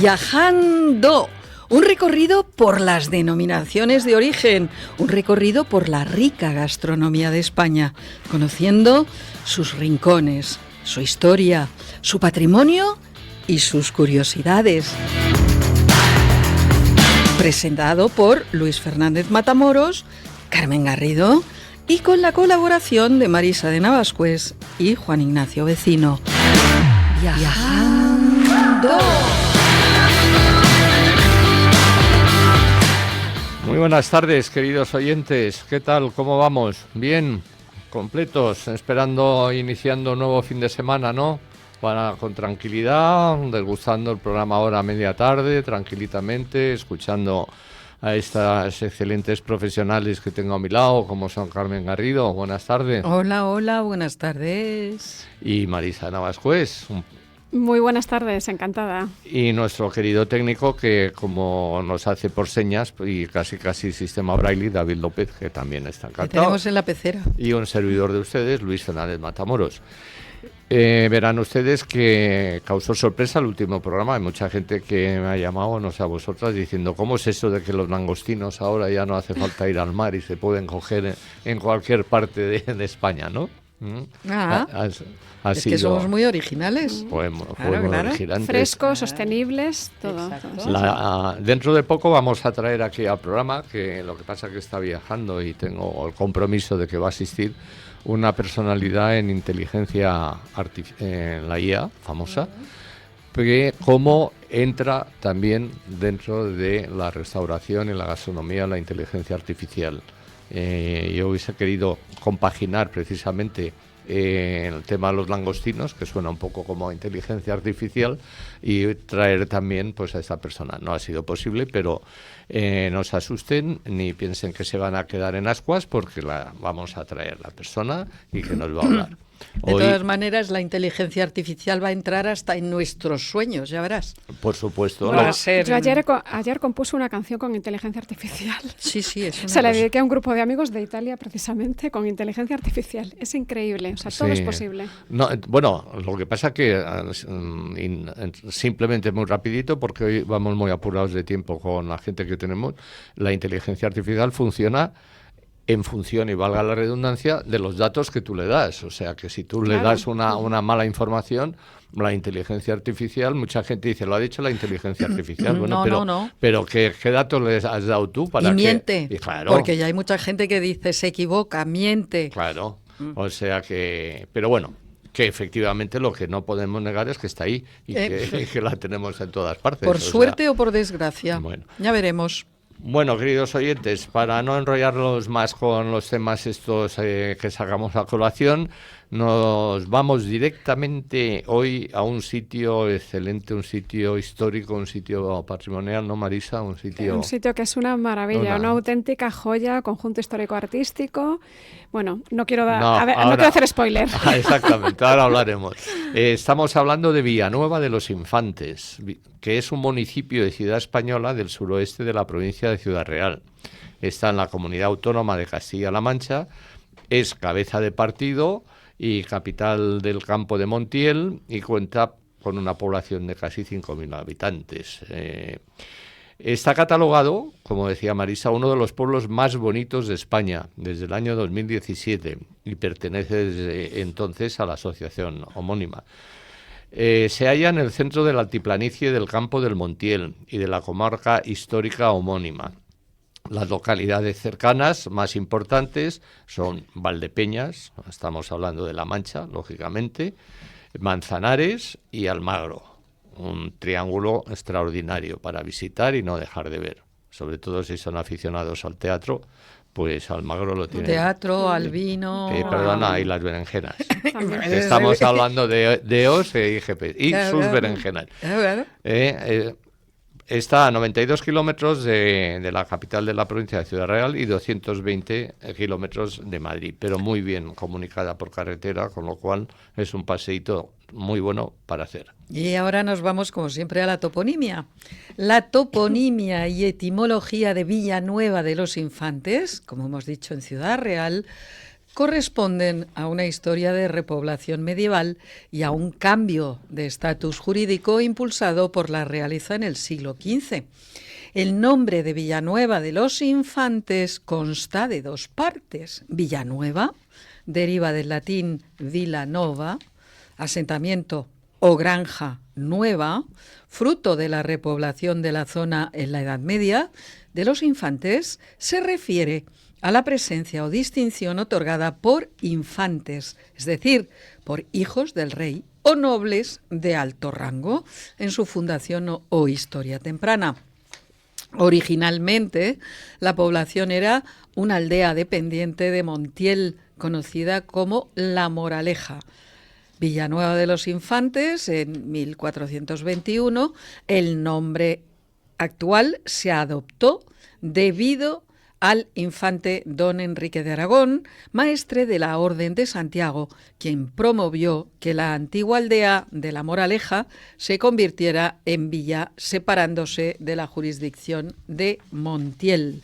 Viajando. Un recorrido por las denominaciones de origen, un recorrido por la rica gastronomía de España, conociendo sus rincones, su historia, su patrimonio y sus curiosidades. Presentado por Luis Fernández Matamoros, Carmen Garrido y con la colaboración de Marisa de Navascués y Juan Ignacio Vecino. Viajando. Muy buenas tardes, queridos oyentes. ¿Qué tal? ¿Cómo vamos? Bien, completos, iniciando un nuevo fin de semana, ¿no? Con tranquilidad, degustando el programa ahora a media tarde, tranquilitamente, escuchando a estas excelentes profesionales que tengo a mi lado, como son Carmen Garrido. Buenas tardes. Hola, buenas tardes. Y Marisa Navascués. Muy buenas tardes, encantada. Y nuestro querido técnico, que como nos hace por señas y casi sistema Braille, David López, que también está encantado. Que tenemos en la pecera. Y un servidor de ustedes, Luis Fernández Matamoros. Verán ustedes que causó sorpresa el último programa. Hay mucha gente que me ha llamado, no sé a vosotras, diciendo ¿cómo es eso de que los langostinos ahora ya no hace falta ir al mar y se pueden coger en cualquier parte de España, ¿no? Es que somos muy originales. Muy originantes. Frescos, sostenibles, todo. Dentro de poco vamos a traer aquí al programa, que lo que pasa es que está viajando y tengo el compromiso de que va a asistir una personalidad en inteligencia artificial, en la IA, famosa, que cómo entra también dentro de la restauración y la gastronomía la inteligencia artificial. Yo hubiese querido compaginar precisamente el tema de los langostinos, que suena un poco como inteligencia artificial, y traer también pues a esta persona. No ha sido posible, pero no se asusten ni piensen que se van a quedar en ascuas, porque vamos a traer la persona y que nos va a hablar. De todas maneras, la inteligencia artificial va a entrar hasta en nuestros sueños, ya verás. Por supuesto. Bueno, yo ayer compuse una canción con inteligencia artificial. Sí, es una Se la dediqué a un grupo de amigos de Italia, precisamente, con inteligencia artificial. Es increíble, o sea, todo es posible. No, bueno, lo que pasa que simplemente muy rapidito, porque hoy vamos muy apurados de tiempo con la gente que tenemos, la inteligencia artificial funciona en función, y valga la redundancia, de los datos que tú le das. O sea, que si tú le das una mala información, la inteligencia artificial, mucha gente dice, lo ha dicho la inteligencia artificial. Bueno, no. Pero ¿qué datos les has dado tú para y miente, y claro, porque ya hay mucha gente que dice, se equivoca, miente. Claro, o sea que... Pero bueno, que efectivamente lo que no podemos negar es que está ahí y que la tenemos en todas partes. Por suerte o por desgracia. Bueno. Ya veremos. Bueno, queridos oyentes, para no enrollarlos más con los temas estos que sacamos a colación, nos vamos directamente hoy a un sitio excelente, un sitio histórico, un sitio patrimonial, ¿no, Marisa? Un sitio que es una maravilla, una auténtica joya, conjunto histórico-artístico. Bueno, no quiero hacer spoiler. Exactamente, ahora hablaremos. Estamos hablando de Villanueva de los Infantes, que es un municipio de Ciudad Española del suroeste de la provincia de Ciudad Real. Está en la comunidad autónoma de Castilla-La Mancha, es cabeza de partido y capital del campo de Montiel, y cuenta con una población de casi 5.000 habitantes. Está catalogado, como decía Marisa, uno de los pueblos más bonitos de España desde el año 2017 y pertenece desde entonces a la asociación homónima. Se halla en el centro de la altiplanicie del campo del Montiel y de la comarca histórica homónima. Las localidades cercanas más importantes son Valdepeñas, estamos hablando de La Mancha, lógicamente, Manzanares y Almagro. Un triángulo extraordinario para visitar y no dejar de ver. Sobre todo si son aficionados al teatro, pues Almagro lo tiene. Teatro, al vino... Perdona, y las berenjenas. Estamos hablando de EOS e IGP y sus berenjenas. Está a 92 kilómetros de la capital de la provincia de Ciudad Real y 220 kilómetros de Madrid, pero muy bien comunicada por carretera, con lo cual es un paseíto muy bueno para hacer. Y ahora nos vamos, como siempre, a la toponimia. La toponimia y etimología de Villanueva de los Infantes, como hemos dicho, en Ciudad Real, corresponden a una historia de repoblación medieval y a un cambio de estatus jurídico impulsado por la realeza en el siglo XV. El nombre de Villanueva de los Infantes consta de dos partes. Villanueva deriva del latín villa nova, asentamiento o granja nueva, fruto de la repoblación de la zona en la Edad Media. De los Infantes se refiere a la presencia o distinción otorgada por infantes, es decir, por hijos del rey o nobles de alto rango en su fundación o historia temprana. Originalmente, la población era una aldea dependiente de Montiel, conocida como La Moraleja. Villanueva de los Infantes, en 1421, el nombre actual se adoptó debido al infante don Enrique de Aragón, maestre de la Orden de Santiago, quien promovió que la antigua aldea de La Moraleja se convirtiera en villa, separándose de la jurisdicción de Montiel.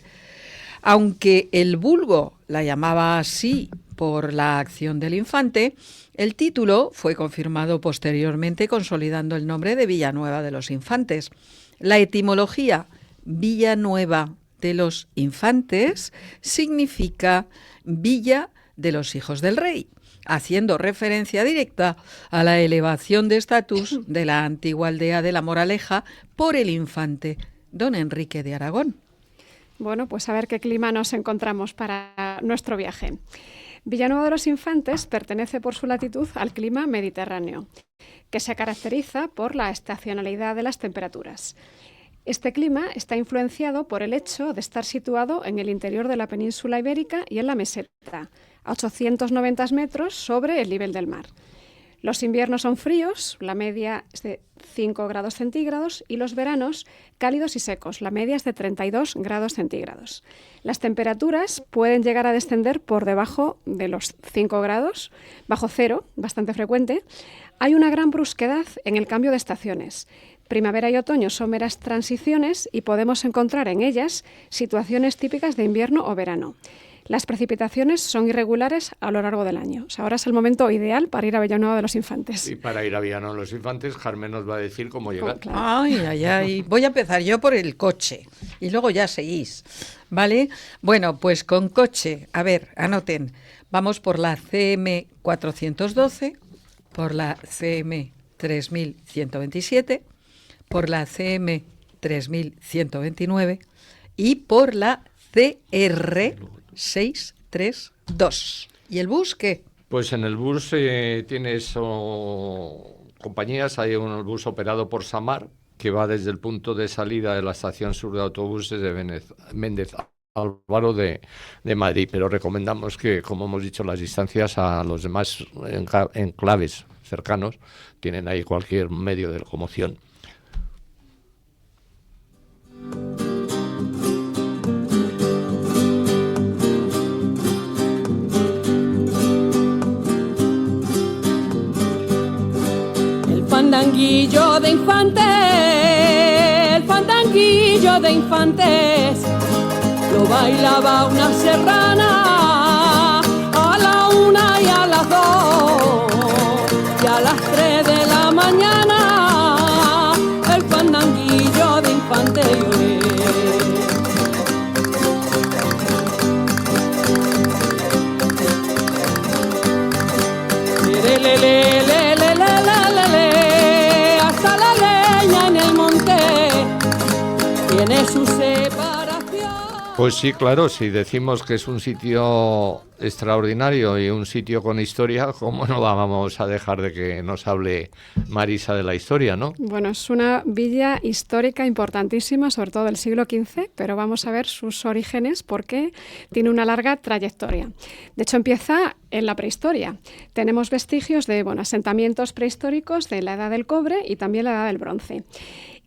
Aunque el vulgo la llamaba así por la acción del infante, el título fue confirmado posteriormente consolidando el nombre de Villanueva de los Infantes. La etimología Villanueva de los Infantes significa Villa de los Hijos del Rey, haciendo referencia directa a la elevación de estatus de la antigua aldea de La Moraleja por el infante don Enrique de Aragón. Bueno, pues a ver qué clima nos encontramos para nuestro viaje. Villanueva de los Infantes pertenece por su latitud al clima mediterráneo, que se caracteriza por la estacionalidad de las temperaturas. Este clima está influenciado por el hecho de estar situado en el interior de la península ibérica y en la meseta, a 890 metros sobre el nivel del mar. Los inviernos son fríos, la media es de 5 grados centígrados, y los veranos cálidos y secos, la media es de 32 grados centígrados. Las temperaturas pueden llegar a descender por debajo de los 5 grados, bajo cero, bastante frecuente. Hay una gran brusquedad en el cambio de estaciones. Primavera y otoño son meras transiciones y podemos encontrar en ellas situaciones típicas de invierno o verano. Las precipitaciones son irregulares a lo largo del año. O sea, ahora es el momento ideal para ir a Villanueva de los Infantes. Y para ir a Villanueva de los Infantes, Carmen nos va a decir cómo llegar. Claro. Ay. Voy a empezar yo por el coche y luego ya seguís, ¿vale? Bueno, pues con coche, a ver, anoten. Vamos por la CM 412, por la CM 3127, por la CM 3129 y por la CR 632. ¿Y el bus qué? Pues en el bus tienes compañías. Hay un bus operado por Samar, que va desde el punto de salida de la estación sur de autobuses de Méndez Álvaro de Madrid, pero recomendamos que, como hemos dicho, las distancias a los demás enclaves cercanos tienen ahí cualquier medio de locomoción. Fandanguillo de infantes, el fandanguillo de infantes, lo bailaba una serrana a la 1 y a las 2 y a las 3 de la mañana, el fandanguillo de infantes lloré. Tiene su separación. Pues sí, claro, si decimos que es un sitio extraordinario y un sitio con historia, ¿cómo no vamos a dejar de que nos hable Marisa de la historia, no? Bueno, es una villa histórica importantísima, sobre todo del siglo XV, pero vamos a ver sus orígenes porque tiene una larga trayectoria. De hecho, empieza en la prehistoria. Tenemos vestigios de asentamientos prehistóricos de la Edad del Cobre y también la Edad del Bronce.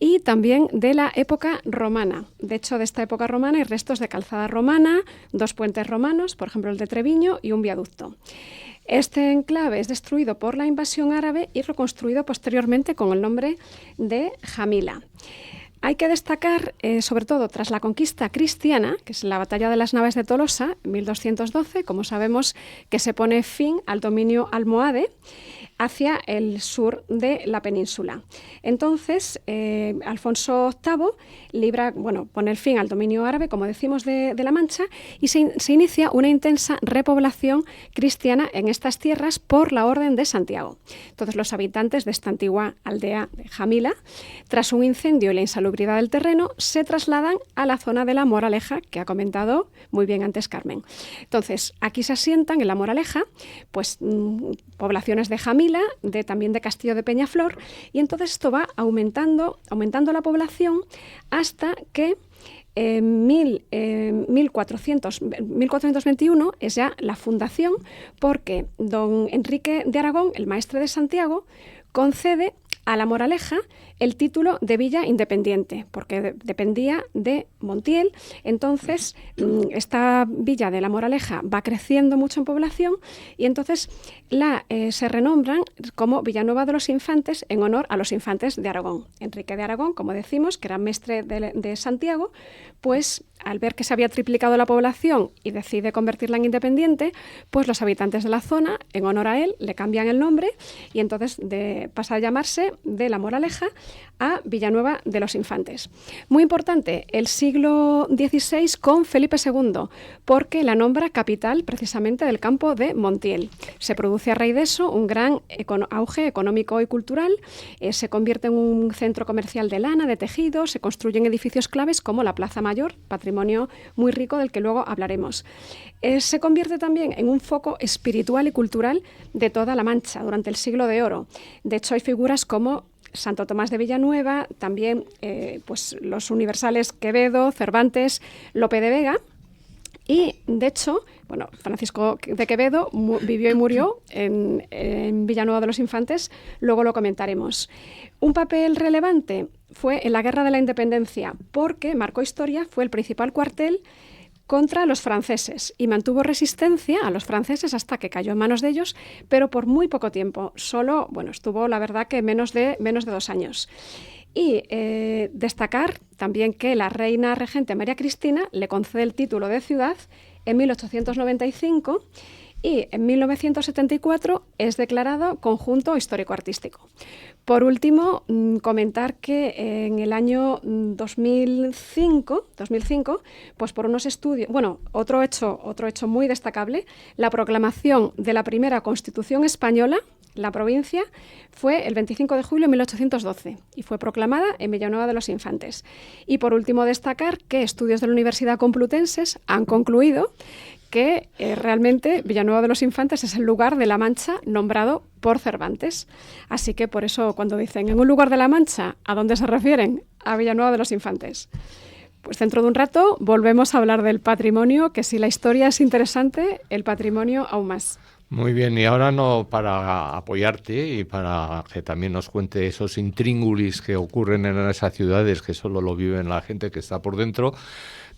Y también de la época romana. De hecho, de esta época romana hay restos de calzada romana, 2 puentes romanos, por ejemplo el de Treviño, y un viaducto. Este enclave es destruido por la invasión árabe y reconstruido posteriormente con el nombre de Jamila. Hay que destacar, sobre todo tras la conquista cristiana, que es la batalla de las Naves de Tolosa, en 1212, como sabemos que se pone fin al dominio almohade hacia el sur de la península. Entonces, Alfonso VIII pone fin al dominio árabe, como decimos, de la Mancha, y se inicia una intensa repoblación cristiana en estas tierras por la Orden de Santiago. Entonces, los habitantes de esta antigua aldea de Jamila, tras un incendio y la insalubridad del terreno, se trasladan a la zona de la Moraleja, que ha comentado muy bien antes Carmen. Entonces, aquí se asientan en la Moraleja, pues poblaciones de Jamila, también de Castillo de Peñaflor, y entonces esto va aumentando la población hasta que en 1421 es ya la fundación, porque don Enrique de Aragón, el maestre de Santiago, concede a la Moraleja el título de villa independiente, porque dependía de Montiel. Entonces, esta villa de la Moraleja va creciendo mucho en población y entonces se renombran como Villanueva de los Infantes en honor a los infantes de Aragón. Enrique de Aragón, como decimos, que era mestre de Santiago, pues al ver que se había triplicado la población y decide convertirla en independiente, pues los habitantes de la zona, en honor a él, le cambian el nombre y entonces pasa a llamarse de la Moraleja a Villanueva de los Infantes. Muy importante, el siglo XVI con Felipe II, porque la nombra capital precisamente del campo de Montiel. Se produce a raíz de eso un gran auge económico y cultural, se convierte en un centro comercial de lana, de tejido, se construyen edificios claves como la Plaza Mayor, patrimonio muy rico del que luego hablaremos. Se convierte también en un foco espiritual y cultural de toda la Mancha durante el Siglo de Oro. De hecho, hay figuras como Santo Tomás de Villanueva, también pues los universales Quevedo, Cervantes, Lope de Vega. Y, de hecho, Francisco de Quevedo vivió y murió en Villanueva de los Infantes, luego lo comentaremos. Un papel relevante fue en la Guerra de la Independencia, porque marcó historia, fue el principal cuartel contra los franceses y mantuvo resistencia a los franceses hasta que cayó en manos de ellos, pero por muy poco tiempo. Estuvo, la verdad, que menos de 2 años. Y destacar también que la reina regente María Cristina le concede el título de ciudad en 1895 y en 1974 es declarado conjunto histórico-artístico. Por último, comentar que en el año 2005, pues por unos estudios, otro hecho muy destacable, la proclamación de la primera Constitución española, la provincia, fue el 25 de julio de 1812 y fue proclamada en Villanueva de los Infantes. Y por último, destacar que estudios de la Universidad Complutense han concluido que realmente Villanueva de los Infantes es el lugar de la Mancha nombrado por Cervantes. Así que por eso cuando dicen en un lugar de la Mancha, ¿a dónde se refieren? A Villanueva de los Infantes. Pues dentro de un rato volvemos a hablar del patrimonio, que si la historia es interesante, el patrimonio aún más. Muy bien, y ahora para apoyarte y para que también nos cuente esos intríngulis que ocurren en esas ciudades que solo lo viven la gente que está por dentro,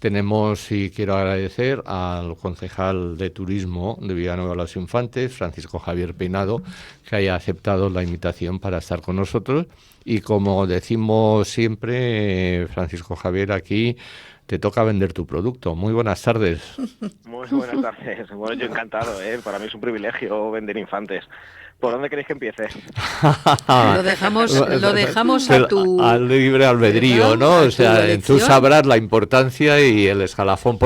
tenemos, y quiero agradecer al concejal de Turismo de Villanueva de los Infantes, Francisco Javier Peinado, que haya aceptado la invitación para estar con nosotros. Y como decimos siempre, Francisco Javier, aquí te toca vender tu producto. Muy buenas tardes. Muy buenas tardes. Bueno, yo encantado, para mí es un privilegio vender infantes. ¿Por dónde queréis que empiece? Lo dejamos a tu... Al libre albedrío, ¿no? O sea, tú sabrás la importancia y el escalafón.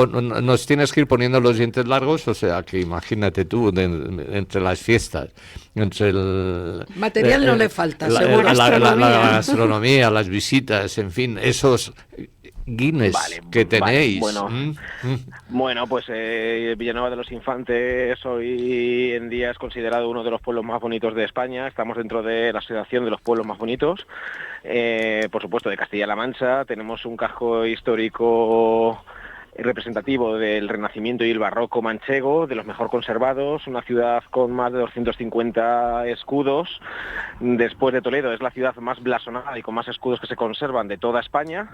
Nos tienes que ir poniendo los dientes largos, o sea, que imagínate tú, entre las fiestas, entre el... Material no le falta, seguro. La gastronomía, las visitas, en fin, esos... Guinness que tenéis. Bueno, pues Villanueva de los Infantes hoy en día es considerado uno de los pueblos más bonitos de España. Estamos dentro de la Asociación de los Pueblos Más Bonitos, por supuesto de Castilla-La Mancha. Tenemos un casco histórico representativo del Renacimiento y el Barroco manchego, de los mejor conservados, una ciudad con más de 250 escudos. Después de Toledo es la ciudad más blasonada y con más escudos que se conservan de toda España.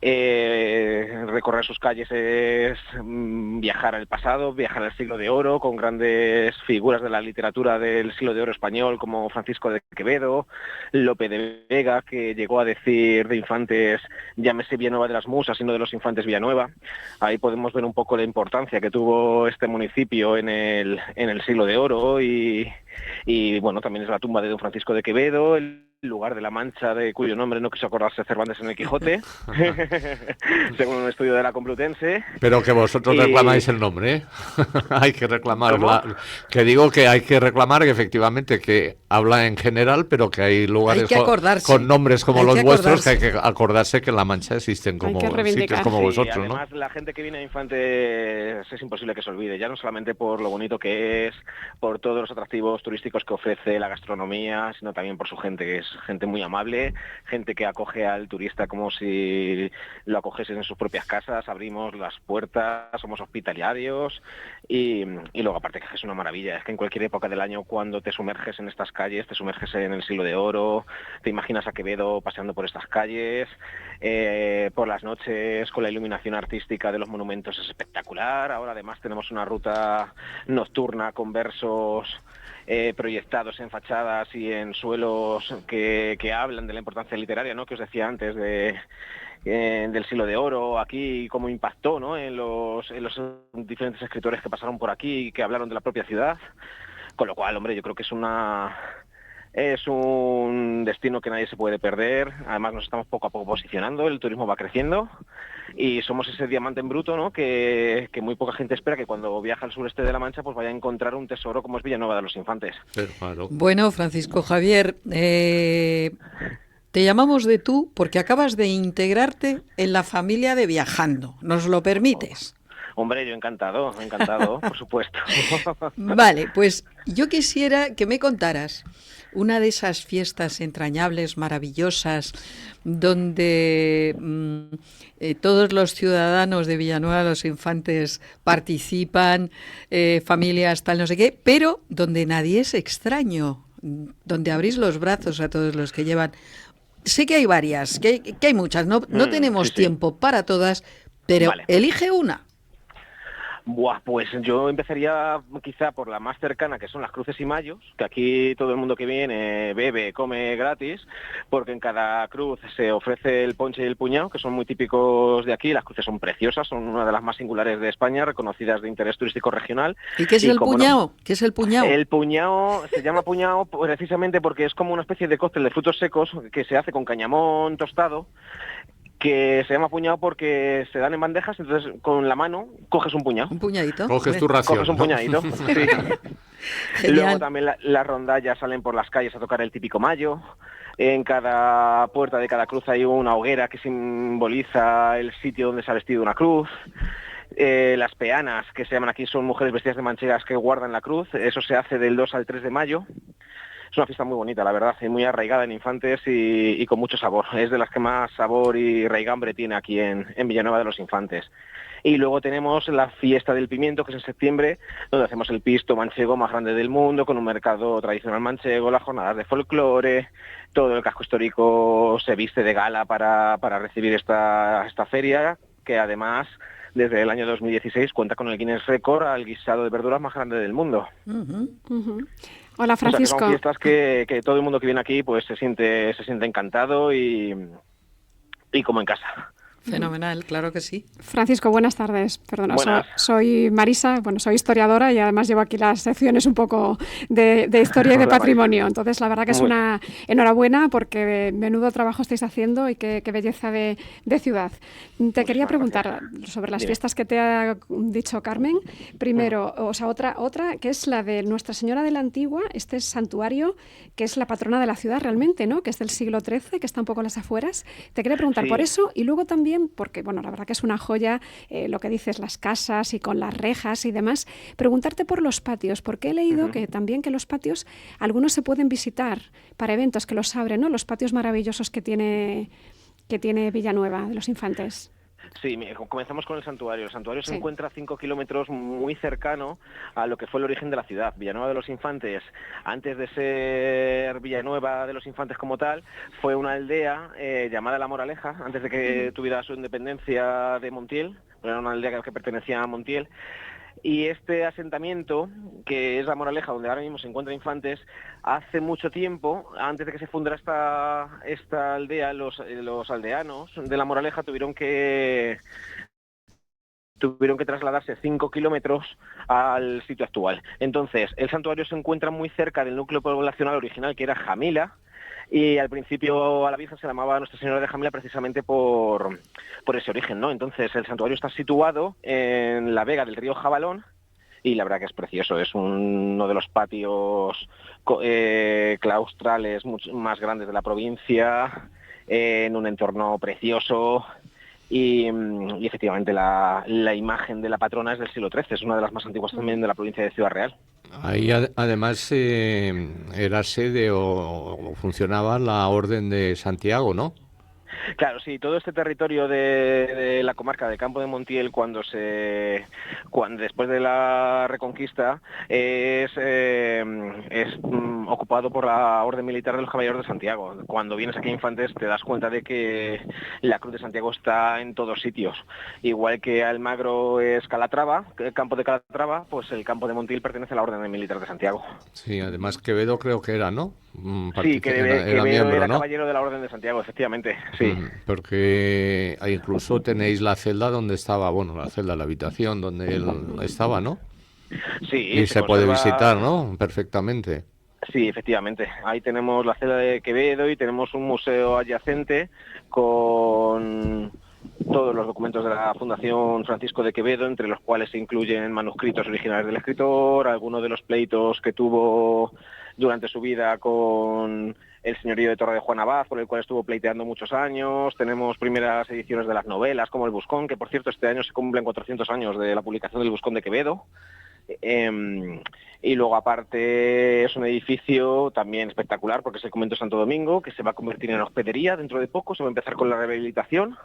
Recorrer sus calles es viajar al pasado, viajar al siglo de oro, con grandes figuras de la literatura del siglo de oro español, como Francisco de Quevedo, Lope de Vega, que llegó a decir de Infantes, llámese Villanueva de las Musas y no de los Infantes Villanueva. Ahí podemos ver un poco la importancia que tuvo este municipio en el siglo de oro y bueno, también es la tumba de don Francisco de Quevedo, el lugar de la Mancha de cuyo nombre no quiso acordarse Cervantes en el Quijote, según un estudio de la Complutense. Pero que vosotros reclamáis el nombre, ¿eh? Hay que reclamar, que digo que hay que reclamar que efectivamente que habla en general, pero que hay lugares con nombres como los vuestros, que hay que acordarse que en La Mancha existen como sitios como vosotros, ¿no? Además, la gente que viene a Infantes es imposible que se olvide, ya no solamente por lo bonito que es, por todos los atractivos turísticos que ofrece la gastronomía, sino también por su gente, que es gente muy amable, gente que acoge al turista como si lo acogiesen en sus propias casas, abrimos las puertas, somos hospitalarios y luego aparte que es una maravilla, es que en cualquier época del año cuando te sumerges en estas calles, te sumerges en el siglo de oro, te imaginas a Quevedo paseando por estas calles, por las noches con la iluminación artística de los monumentos es espectacular, ahora además tenemos una ruta nocturna con versos proyectados en fachadas y en suelos que hablan de la importancia literaria, ¿no? Que os decía antes del siglo de oro aquí, cómo impactó, ¿no? en los diferentes escritores que pasaron por aquí y que hablaron de la propia ciudad, con lo cual, hombre, yo creo que es un destino que nadie se puede perder. Además nos estamos poco a poco posicionando, el turismo va creciendo y somos ese diamante en bruto, ¿no? que muy poca gente espera que cuando viaja al sureste de La Mancha pues vaya a encontrar un tesoro como es Villanueva de los Infantes. Claro. Bueno, Francisco Javier, te llamamos de tú porque acabas de integrarte en la familia de Viajando. ¿Nos lo permites? Hombre, yo encantado, por supuesto. Vale, pues yo quisiera que me contaras una de esas fiestas entrañables, maravillosas, donde todos los ciudadanos de Villanueva de los Infantes participan, familias tal no sé qué, pero donde nadie es extraño, donde abrís los brazos a todos los que llevan. Sé que hay varias, que hay muchas, no tenemos tiempo para todas, pero vale. Elige una. Buah, pues yo empezaría quizá por la más cercana, que son las Cruces y Mayos, que aquí todo el mundo que viene bebe, come gratis, porque en cada cruz se ofrece el ponche y el puñado, que son muy típicos de aquí. Las cruces son preciosas, son una de las más singulares de España, reconocidas de interés turístico regional. ¿Y qué es el puñado? No, ¿qué es el puñado? El puñado se llama puñado precisamente porque es como una especie de cóctel de frutos secos que se hace con cañamón tostado, que se llama puñado porque se dan en bandejas, entonces con la mano coges un puñado. Un puñadito. Coges tu ración. Coges un puñadito, sí. Luego también las rondallas salen por las calles a tocar el típico mayo. En cada puerta de cada cruz hay una hoguera que simboliza el sitio donde se ha vestido una cruz. Las peanas, que se llaman aquí, son mujeres vestidas de manchegas que guardan la cruz. Eso se hace del 2 al 3 de mayo. Es una fiesta muy bonita, la verdad, y muy arraigada en Infantes y con mucho sabor. Es de las que más sabor y raigambre tiene aquí en Villanueva de los Infantes. Y luego tenemos la fiesta del pimiento, que es en septiembre, donde hacemos el pisto manchego más grande del mundo, con un mercado tradicional manchego, las jornadas de folclore, todo el casco histórico se viste de gala para recibir esta feria, que además desde el año 2016 cuenta con el Guinness Record al guisado de verduras más grande del mundo. Hola, Francisco. O sea, que son fiestas que todo el mundo que viene aquí pues se siente encantado y como en casa. Fenomenal, claro que sí. Francisco, buenas tardes. Perdona, buenas. Soy Marisa, soy historiadora y además llevo aquí las secciones un poco de historia y de patrimonio. Entonces, la verdad que es una enhorabuena porque menudo trabajo estáis haciendo y qué belleza de ciudad. Te quería preguntar sobre las fiestas que te ha dicho Carmen. Primero, otra que es la de Nuestra Señora de la Antigua, este santuario que es la patrona de la ciudad realmente, ¿no? Que es del siglo XIII, que está un poco en las afueras. Te quería preguntar por eso y luego también porque, bueno, la verdad que es una joya lo que dices, las casas y con las rejas y demás. Preguntarte por los patios, porque he leído que también que los patios, algunos se pueden visitar para eventos que los abren, ¿no? Los patios maravillosos que tiene Villanueva de los Infantes. Sí, comenzamos con el santuario. El santuario se Sí. encuentra a 5 kilómetros, muy cercano a lo que fue el origen de la ciudad. Villanueva de los Infantes, antes de ser Villanueva de los Infantes como tal, fue una aldea llamada La Moraleja, antes de que tuviera su independencia de Montiel. Era una aldea que pertenecía a Montiel. Y este asentamiento, que es La Moraleja, donde ahora mismo se encuentra Infantes, hace mucho tiempo, antes de que se fundara esta aldea, los aldeanos de La Moraleja tuvieron que trasladarse 5 kilómetros al sitio actual. Entonces, el santuario se encuentra muy cerca del núcleo poblacional original, que era Jamila, y al principio a la Virgen se llamaba Nuestra Señora de Jamila precisamente por ese origen, ¿no? Entonces, el santuario está situado en la vega del río Jabalón, y la verdad que es precioso, es uno de los patios claustrales más grandes de la provincia, en un entorno precioso. Y efectivamente la imagen de la patrona es del siglo XIII, es una de las más antiguas también de la provincia de Ciudad Real. Ahí además era sede o funcionaba la Orden de Santiago, ¿no? Claro, sí, todo este territorio de la comarca de Campo de Montiel, cuando después de la Reconquista, es ocupado por la Orden Militar de los Caballeros de Santiago. Cuando vienes aquí a Infantes te das cuenta de que la Cruz de Santiago está en todos sitios. Igual que Almagro es Calatrava, el campo de Calatrava, pues el Campo de Montiel pertenece a la Orden Militar de Santiago. Sí, además Quevedo creo que era, ¿no? Sí, que Era miembro, era ¿no? caballero de la Orden de Santiago, efectivamente, sí. Porque incluso tenéis la celda donde estaba, bueno, la habitación donde él estaba, ¿no? Sí, Y se puede conserva- visitar, ¿no? Perfectamente. Sí, efectivamente. Ahí tenemos la celda de Quevedo y tenemos un museo adyacente con todos los documentos de la Fundación Francisco de Quevedo, entre los cuales se incluyen manuscritos originales del escritor, algunos de los pleitos que tuvo durante su vida con el señorío de Torre de Juan Abad, por el cual estuvo pleiteando muchos años. Tenemos primeras ediciones de las novelas, como El Buscón, que por cierto este año se cumplen 400 años de la publicación del Buscón de Quevedo. Y luego aparte es un edificio también espectacular porque es el convento de Santo Domingo, que se va a convertir en hospedería dentro de poco, se va a empezar con la rehabilitación.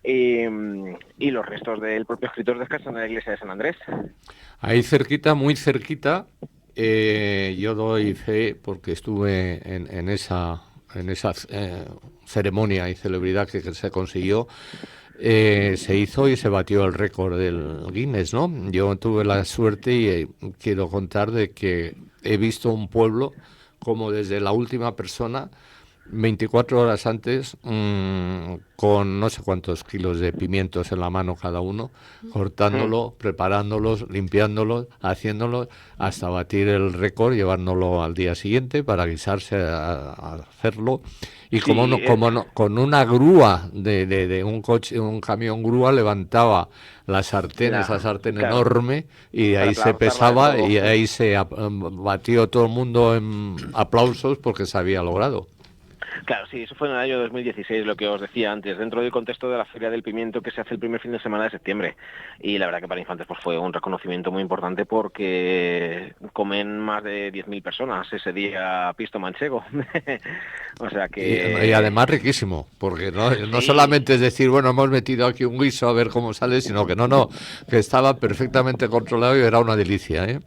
Y los restos del propio escritor descansan en la iglesia de San Andrés. Ahí cerquita, muy cerquita, yo doy fe porque estuve en esa ceremonia y celebridad que se consiguió. Se hizo y se batió el récord del Guinness, ¿no? Yo tuve la suerte y quiero contar de que he visto un pueblo como desde la última persona 24 horas antes, con no sé cuántos kilos de pimientos en la mano cada uno, cortándolo, preparándolos, limpiándolos, haciéndolos, hasta batir el récord, llevándolo al día siguiente para guisarse a hacerlo. Y Sí, con una grúa de un coche, un camión grúa, levantaba la sartén, esa sartén claro, enorme, y de ahí se clavarla pesaba de nuevo. y ahí se batió todo el mundo en aplausos porque se había logrado. Claro, sí, eso fue en el año 2016, lo que os decía antes, dentro del contexto de la Feria del Pimiento que se hace el primer fin de semana de septiembre. Y la verdad que para Infantes pues fue un reconocimiento muy importante porque comen más de 10.000 personas ese día pisto manchego. O sea que... Y además riquísimo, porque no Sí. solamente es decir, bueno, hemos metido aquí un guiso a ver cómo sale, sino que que estaba perfectamente controlado y era una delicia, ¿eh?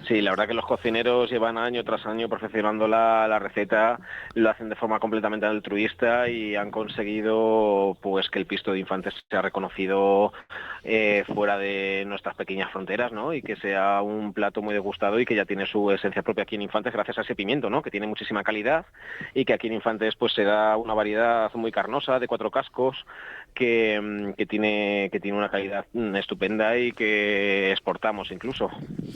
Sí, la verdad que los cocineros llevan año tras año perfeccionando la receta, lo hacen de forma completamente altruista y han conseguido pues que el pisto de Infantes sea reconocido fuera de nuestras pequeñas fronteras, ¿no? Y que sea un plato muy degustado y que ya tiene su esencia propia aquí en Infantes gracias a ese pimiento, ¿no? Que tiene muchísima calidad y que aquí en Infantes pues se da una variedad muy carnosa de 4 cascos que tiene una calidad estupenda y que exportamos incluso.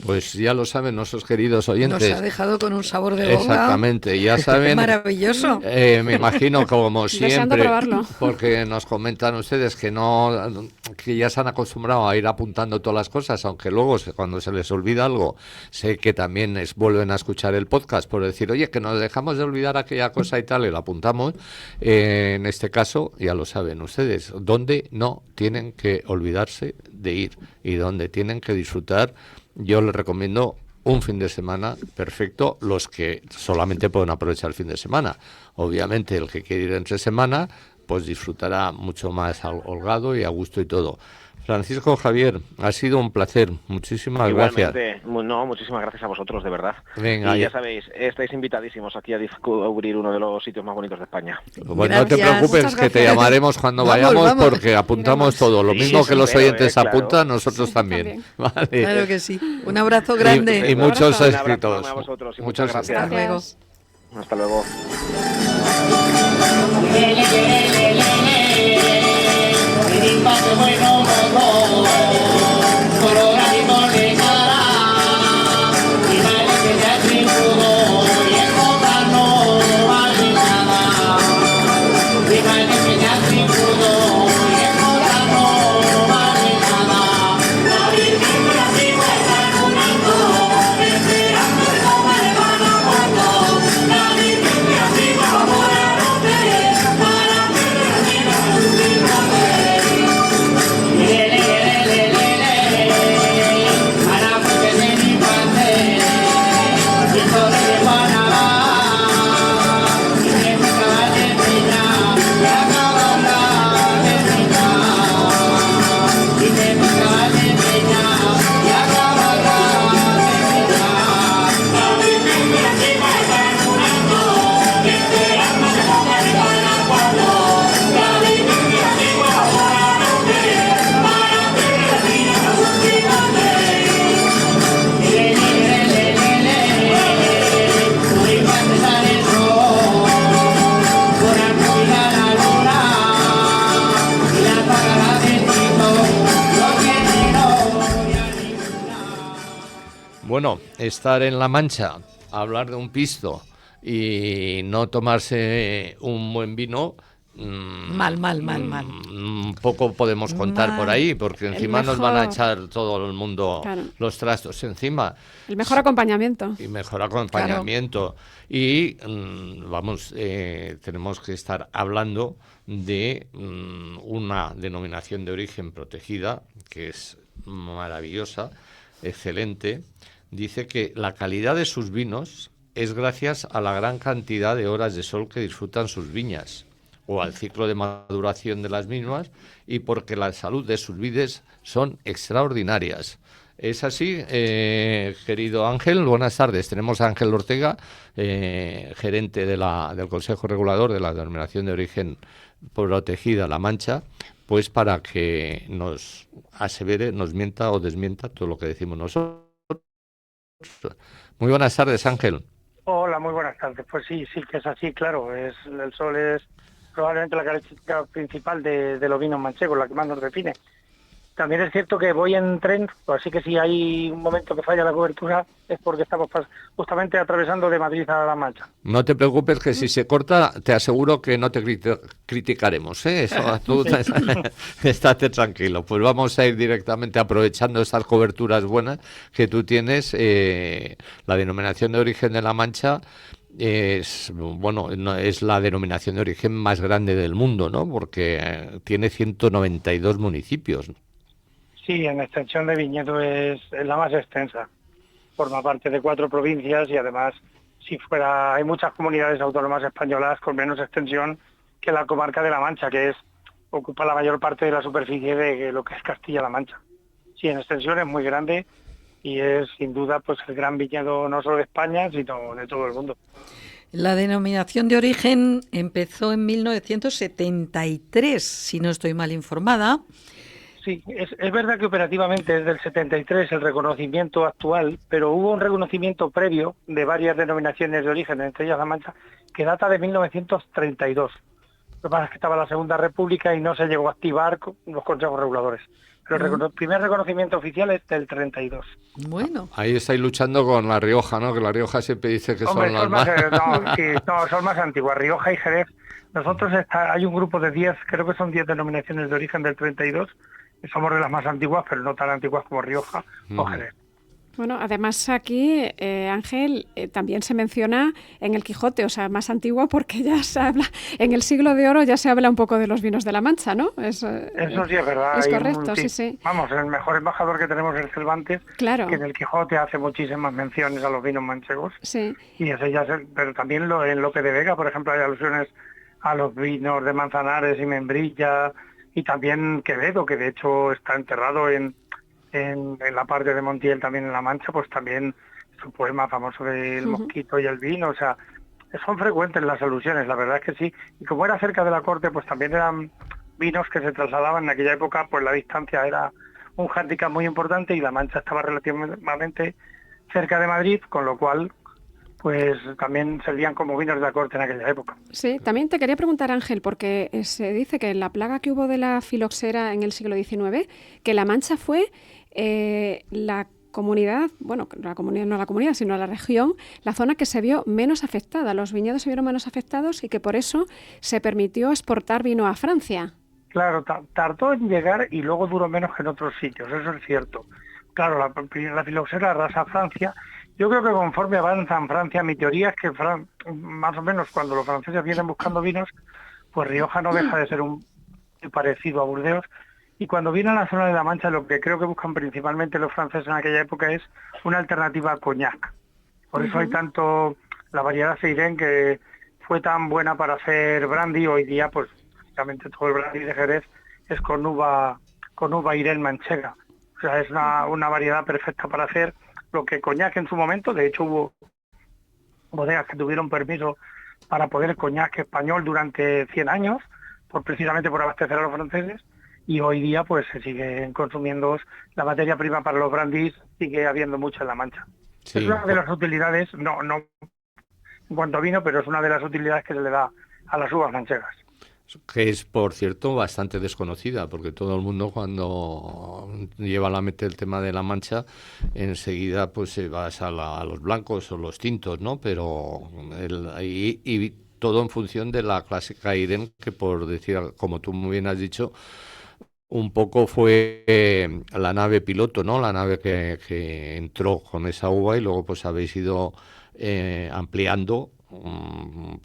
Pues ya lo saben nuestros queridos oyentes. Nos ha dejado con un sabor de boca. Exactamente, ya saben. Maravilloso. Me imagino como Deseando siempre, probarlo. porque nos comentan ustedes que ya se han acostumbrado a ir apuntando todas las cosas, aunque luego cuando se les olvida algo, sé que también vuelven a escuchar el podcast por decir, oye, que nos dejamos de olvidar aquella cosa y tal, y lo apuntamos. En este caso, ya lo saben ustedes, donde no tienen que olvidarse de ir y donde tienen que disfrutar. Yo les recomiendo un fin de semana perfecto, los que solamente pueden aprovechar el fin de semana. Obviamente el que quiere ir entre semana, pues disfrutará mucho más holgado y a gusto y todo. Francisco Javier, ha sido un placer. Muchísimas gracias. Igualmente, no, muchísimas gracias a vosotros, de verdad. Venga, y ya sabéis, estáis invitadísimos aquí a descubrir uno de los sitios más bonitos de España. Pues no te preocupes, que te llamaremos cuando vayamos, porque apuntamos todo. Lo mismo que los oyentes apuntan, nosotros también. Vale. Claro que sí. Un abrazo grande. Y muchos Un abrazo éxitos. a vosotros y Muchas muchas gracias. gracias. Hasta luego. Hasta luego. Bueno, estar en La Mancha, hablar de un pisto y no tomarse un buen vino, Mal. poco podemos contar por ahí, porque encima nos van a mejor. echar todo el mundo Claro. los trastos encima. El mejor acompañamiento. Y mejor acompañamiento. Y vamos, tenemos que estar hablando de una denominación de origen protegida, que es maravillosa, excelente. Dice que la calidad de sus vinos es gracias a la gran cantidad de horas de sol que disfrutan sus viñas, o al ciclo de maduración de las mismas, y porque la salud de sus vides son extraordinarias. ¿Es así, querido Ángel? Buenas tardes. Tenemos a Ángel Ortega, gerente del Consejo Regulador de la Denominación de Origen Protegida La Mancha, pues para que nos asevere, nos mienta o desmienta todo lo que decimos nosotros. Muy buenas tardes, Ángel. Hola, muy buenas tardes. Pues sí que es así, claro. El sol es probablemente la característica principal de los vinos manchegos, la que más nos define. También es cierto que voy en tren, así que si hay un momento que falla la cobertura es porque estamos justamente atravesando de Madrid a La Mancha. No te preocupes, que si se corta, te aseguro que no te criticaremos, ¿eh? Eso, tú estate tranquilo. Pues vamos a ir directamente aprovechando estas coberturas buenas que tú tienes. La denominación de origen de La Mancha es la denominación de origen más grande del mundo, ¿no? Porque tiene 192 municipios. Sí, en extensión de viñedo es la más extensa. Forma parte de 4 provincias y además, hay muchas comunidades autónomas españolas con menos extensión que la comarca de La Mancha, que ocupa la mayor parte de la superficie de lo que es Castilla-La Mancha. Sí, en extensión es muy grande y es sin duda pues el gran viñedo no solo de España, sino de todo el mundo. La denominación de origen empezó en 1973, si no estoy mal informada. Sí, es verdad que operativamente es del 73 el reconocimiento actual, pero hubo un reconocimiento previo de varias denominaciones de origen, entre ellas La Mancha, que data de 1932. Lo que pasa es que estaba la Segunda República y no se llegó a activar los consejos reguladores. Pero el primer reconocimiento oficial es del 32. Bueno. Ahí estáis luchando con La Rioja, ¿no? Que La Rioja siempre dice que Hombre, son las más... son más antiguas, Rioja y Jerez. Nosotros hay un grupo de 10, creo que son 10 denominaciones de origen del 32, que somos de las más antiguas, pero no tan antiguas como Rioja o Jerez. Bueno, además aquí, Ángel, también se menciona en el Quijote, o sea, más antiguo, porque ya se habla, en el Siglo de Oro ya se habla un poco de los vinos de La Mancha, ¿no? Eso sí es verdad. Es correcto, sí. Vamos, el mejor embajador que tenemos es Cervantes, claro, que en el Quijote hace muchísimas menciones a los vinos manchegos. Sí. Y pero también en Lope de Vega, por ejemplo, hay alusiones a los vinos de Manzanares y Membrilla, y también Quevedo, que de hecho está enterrado en la parte de Montiel, también en La Mancha, pues también su poema famoso del mosquito y el vino, o sea, son frecuentes las alusiones, la verdad es que sí, y como era cerca de la corte, pues también eran vinos que se trasladaban en aquella época, pues la distancia era un hándicap muy importante y La Mancha estaba relativamente cerca de Madrid, con lo cual pues también servían como vinos de la corte en aquella época. Sí, también te quería preguntar, Ángel, porque se dice que en la plaga que hubo de la filoxera en el siglo XIX, que La Mancha fue la comunidad, bueno, la comunidad, no la comunidad, sino la región, la zona que se vio menos afectada. Los viñedos se vieron menos afectados y que por eso se permitió exportar vino a Francia. Claro, tardó en llegar y luego duró menos que en otros sitios, eso es cierto. Claro, la filoxera arrasa Francia. Yo creo que conforme avanza en Francia, mi teoría es que más o menos cuando los franceses vienen buscando vinos, pues Rioja no deja de ser un parecido a Burdeos. Y cuando vienen a la zona de La Mancha, lo que creo que buscan principalmente los franceses en aquella época es una alternativa al coñac. Por eso hay tanto la variedad Seiren, que fue tan buena para hacer brandy. Hoy día, pues prácticamente todo el brandy de Jerez es con uva Irén manchega. O sea, es una variedad perfecta para hacer lo que coñac en su momento. De hecho, hubo bodegas que tuvieron permiso para poder coñac español durante 100 años, precisamente por abastecer a los franceses. Y hoy día pues se siguen consumiendo la materia prima para los brandis, sigue habiendo mucho en La Mancha. Sí. Es una de las utilidades, no en cuanto a vino, pero es una de las utilidades que se le da a las uvas manchegas. Que es, por cierto, bastante desconocida, porque todo el mundo cuando lleva a la mente el tema de La Mancha, enseguida pues se vas a los blancos o los tintos, ¿no? Pero y todo en función de la clásica Irén, que por decir, como tú muy bien has dicho, un poco fue la nave piloto, ¿no? La nave que entró con esa uva y luego pues habéis ido ampliando,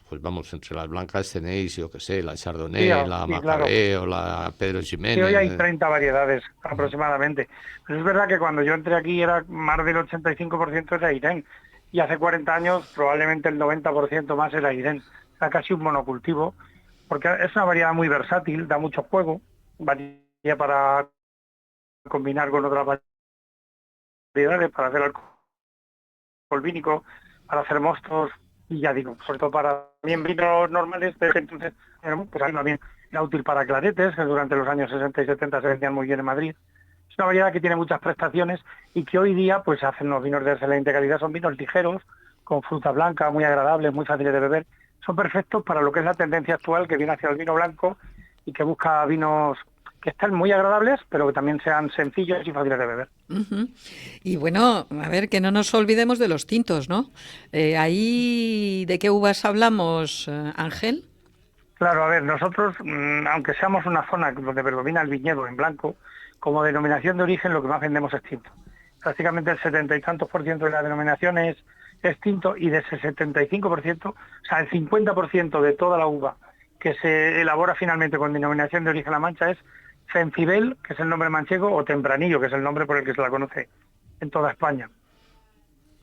pues vamos, entre las blancas tenéis, yo qué sé, la Chardonnay, la Macabeo, claro, la Pedro Ximénez. Sí, hoy hay 30 variedades aproximadamente. Pero es verdad que cuando yo entré aquí era más del 85% era Irén. Y hace 40 años probablemente el 90% más era Irén. Era casi un monocultivo, porque es una variedad muy versátil, da mucho juego, varía para combinar con otras variedades, para hacer alcohol vínico, para hacer mostos, y ya digo, sobre todo para también vinos normales, pero entonces pues también era útil para claretes, que durante los años 60 y 70 se vendían muy bien en Madrid. Es una variedad que tiene muchas prestaciones y que hoy día pues hacen unos vinos de excelente calidad. Son vinos ligeros, con fruta blanca, muy agradables, muy fáciles de beber. Son perfectos para lo que es la tendencia actual, que viene hacia el vino blanco y que busca vinos que estén muy agradables, pero que también sean sencillos y fáciles de beber. Y bueno, a ver, que no nos olvidemos de los tintos, ¿no? Ahí, ¿de qué uvas hablamos, Ángel? Claro, a ver, nosotros, aunque seamos una zona donde predomina el viñedo en blanco, como denominación de origen lo que más vendemos es tinto. Prácticamente el 70 y tantos % de la denominación es tinto, y de ese 75%, o sea, el 50% de toda la uva que se elabora finalmente con denominación de origen La Mancha es Cencibel, que es el nombre manchego, o Tempranillo, que es el nombre por el que se la conoce en toda España.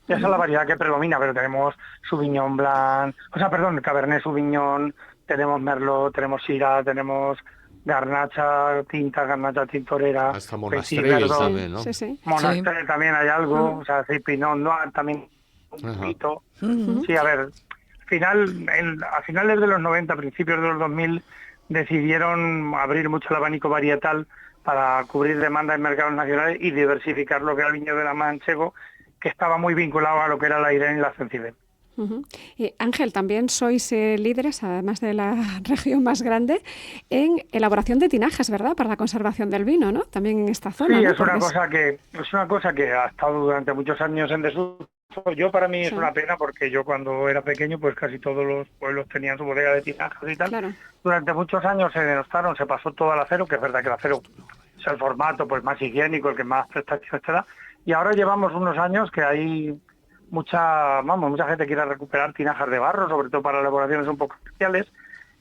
Esa es la variedad que predomina, pero tenemos Sauvignon Blanc, Cabernet Sauvignon, tenemos Merlot, tenemos Syrah, tenemos Garnacha, Garnacha tintorera. Hasta Monastrell también, ¿no? Sí, sí. Monastrell también hay algo, o sea, Pinot Noir también un poquito. Sí, a ver, a finales de los 90, principios de los 2000, decidieron abrir mucho el abanico varietal para cubrir demanda en mercados nacionales y diversificar lo que era el viñedo de la manchego, que estaba muy vinculado a lo que era la Irén y la Cencibel. Ángel, también sois líderes, además de la región más grande, en elaboración de tinajas, ¿verdad? Para la conservación del vino, ¿no? También en esta zona. Sí, ¿no? es una cosa que ha estado durante muchos años en desuso. Yo, para mí, es una pena, porque yo cuando era pequeño, pues casi todos los pueblos tenían su bodega de tinajas y tal. Claro. Durante muchos años se denostaron, se pasó todo al acero, que es verdad que el acero es el formato pues más higiénico, el que más prestaciones te da. Y ahora llevamos unos años que hay mucha gente quiere recuperar tinajas de barro, sobre todo para elaboraciones un poco especiales,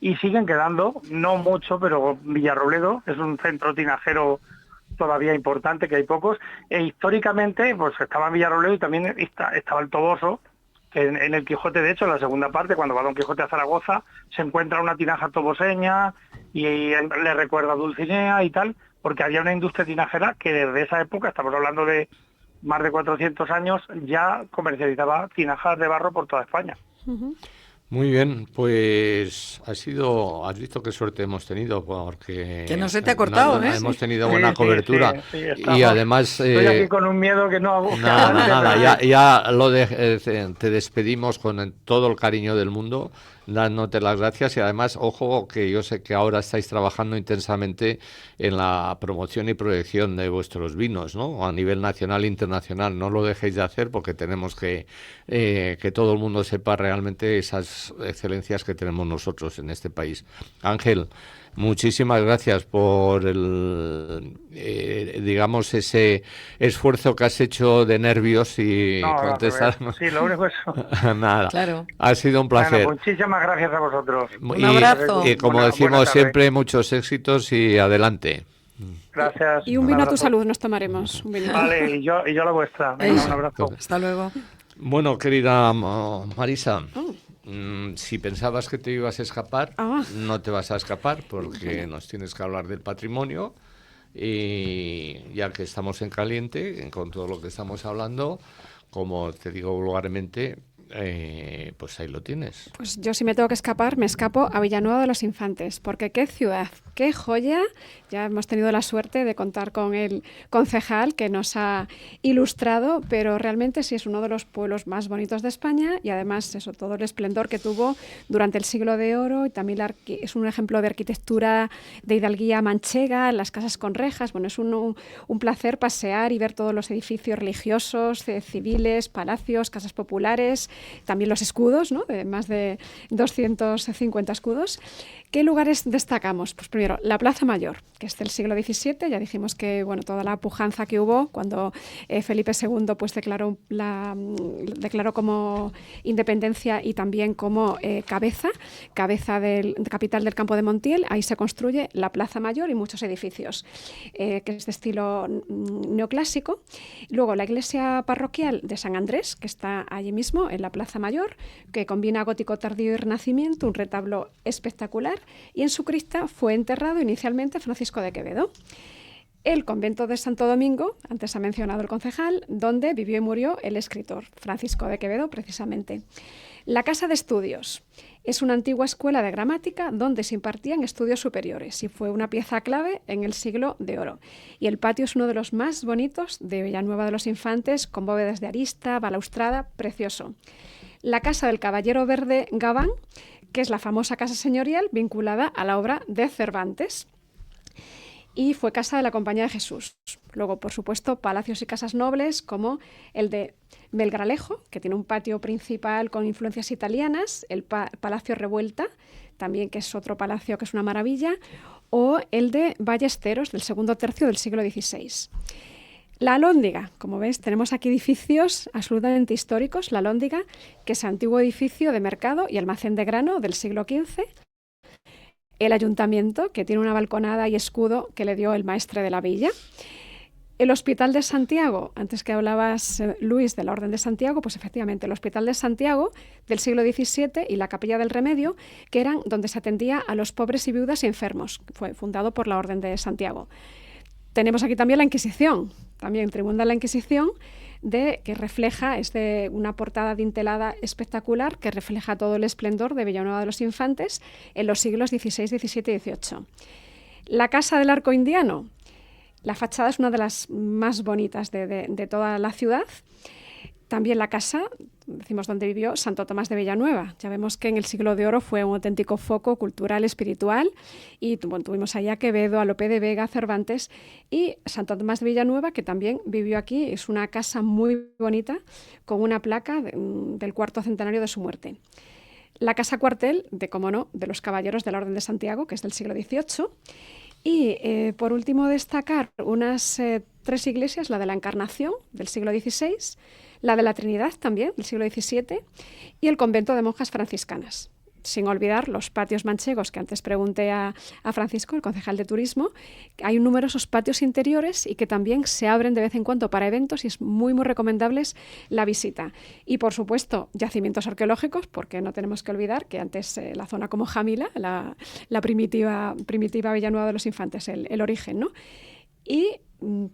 y siguen quedando, no mucho, pero Villarrobledo es un centro tinajero todavía importante, que hay pocos, e históricamente pues estaba en Villarrobledo y también estaba el Toboso, En el Quijote, de hecho, en la segunda parte, cuando va Don Quijote a Zaragoza, se encuentra una tinaja toboseña y le recuerda a Dulcinea y tal, porque había una industria tinajera que desde esa época, estamos hablando de más de 400 años, ya comercializaba tinajas de barro por toda España. Muy bien, pues has visto qué suerte hemos tenido, porque que no se te ha cortado, hemos tenido buena cobertura sí, y además estoy aquí con un miedo que no. Nada, ya te despedimos con todo el cariño del mundo, dándote las gracias y además, ojo, que yo sé que ahora estáis trabajando intensamente en la promoción y proyección de vuestros vinos, ¿no? A nivel nacional e internacional. No lo dejéis de hacer porque tenemos que todo el mundo sepa realmente esas excelencias que tenemos nosotros en este país. Ángel, muchísimas gracias por digamos, ese esfuerzo que has hecho de nervios y contestar. Sí, lo único es eso. Nada, claro. Ha sido un placer. Bueno, muchísimas gracias a vosotros. Un abrazo. Y como decimos siempre, muchos éxitos y adelante. Gracias. Y un vino a tu salud nos tomaremos. Un vinito. Vale, y yo la vuestra. Venga, un abrazo. Hasta luego. Bueno, querida Marisa, si pensabas que te ibas a escapar, no te vas a escapar porque nos tienes que hablar del patrimonio y ya que estamos en caliente con todo lo que estamos hablando, como te digo vulgarmente, pues ahí lo tienes. Pues yo si me tengo que escapar, me escapo a Villanueva de los Infantes, porque qué ciudad, qué joya. Ya hemos tenido la suerte de contar con el concejal que nos ha ilustrado, pero realmente sí es uno de los pueblos más bonitos de España y además eso, todo el esplendor que tuvo durante el siglo de oro y también es un ejemplo de arquitectura de hidalguía manchega, las casas con rejas. Bueno, es un placer pasear y ver todos los edificios religiosos, civiles, palacios, casas populares, también los escudos, ¿no? De más de 250 escudos. ¿Qué lugares destacamos? Pues primero, la Plaza Mayor, que es del siglo XVII. Ya dijimos que bueno, toda la pujanza que hubo cuando Felipe II pues, declaró como independencia y también como cabeza capital del Campo de Montiel. Ahí se construye la Plaza Mayor y muchos edificios, que es de estilo neoclásico. Luego, la iglesia parroquial de San Andrés, que está allí mismo, en la Plaza Mayor, que combina gótico tardío y renacimiento, un retablo espectacular, y en su cripta fue enterrado inicialmente Francisco de Quevedo. El convento de Santo Domingo, antes ha mencionado el concejal, donde vivió y murió el escritor Francisco de Quevedo, precisamente. La Casa de Estudios es una antigua escuela de gramática donde se impartían estudios superiores y fue una pieza clave en el siglo de oro. Y el patio es uno de los más bonitos de Villanueva de los Infantes, con bóvedas de arista, balaustrada, precioso. La Casa del Caballero Verde Gabán, que es la famosa casa señorial vinculada a la obra de Cervantes. Y fue casa de la Compañía de Jesús. Luego, por supuesto, palacios y casas nobles como el de Melgralejo, que tiene un patio principal con influencias italianas, el Palacio Revuelta, también que es otro palacio que es una maravilla, o el de Ballesteros, del segundo tercio del siglo XVI. La Alhóndiga, como ves, tenemos aquí edificios absolutamente históricos. La Alhóndiga, que es antiguo edificio de mercado y almacén de grano del siglo XV. El Ayuntamiento, que tiene una balconada y escudo que le dio el maestre de la villa. El Hospital de Santiago, antes que hablabas, Luis, de la Orden de Santiago, pues efectivamente el Hospital de Santiago del siglo XVII y la Capilla del Remedio, que eran donde se atendía a los pobres y viudas y enfermos. Fue fundado por la Orden de Santiago. Tenemos aquí también la Inquisición, también Tribuna de la Inquisición, que refleja, es de una portada dintelada espectacular que refleja todo el esplendor de Villanueva de los Infantes en los siglos XVI, XVII y XVIII. La Casa del Arco Indiano, la fachada es una de las más bonitas de toda la ciudad. También la casa, decimos donde vivió, Santo Tomás de Villanueva. Ya vemos que en el siglo de oro fue un auténtico foco cultural, espiritual, y bueno, tuvimos allá a Quevedo, a Lope de Vega, Cervantes, y Santo Tomás de Villanueva, que también vivió aquí. Es una casa muy bonita, con una placa del cuarto centenario de su muerte. La casa cuartel, cómo no, de los caballeros de la Orden de Santiago, que es del siglo XVIII. Y por último destacar unas 3 iglesias, la de la Encarnación, del siglo XVI, la de la Trinidad también, del siglo XVII, y el convento de monjas franciscanas. sin olvidar los patios manchegos, que antes pregunté a Francisco, el concejal de turismo. Hay numerosos patios interiores y que también se abren de vez en cuando para eventos y es muy, muy recomendables la visita. Y, por supuesto, yacimientos arqueológicos, porque no tenemos que olvidar que antes la zona como Jamila, la primitiva Villanueva de los Infantes, el origen, ¿no? Y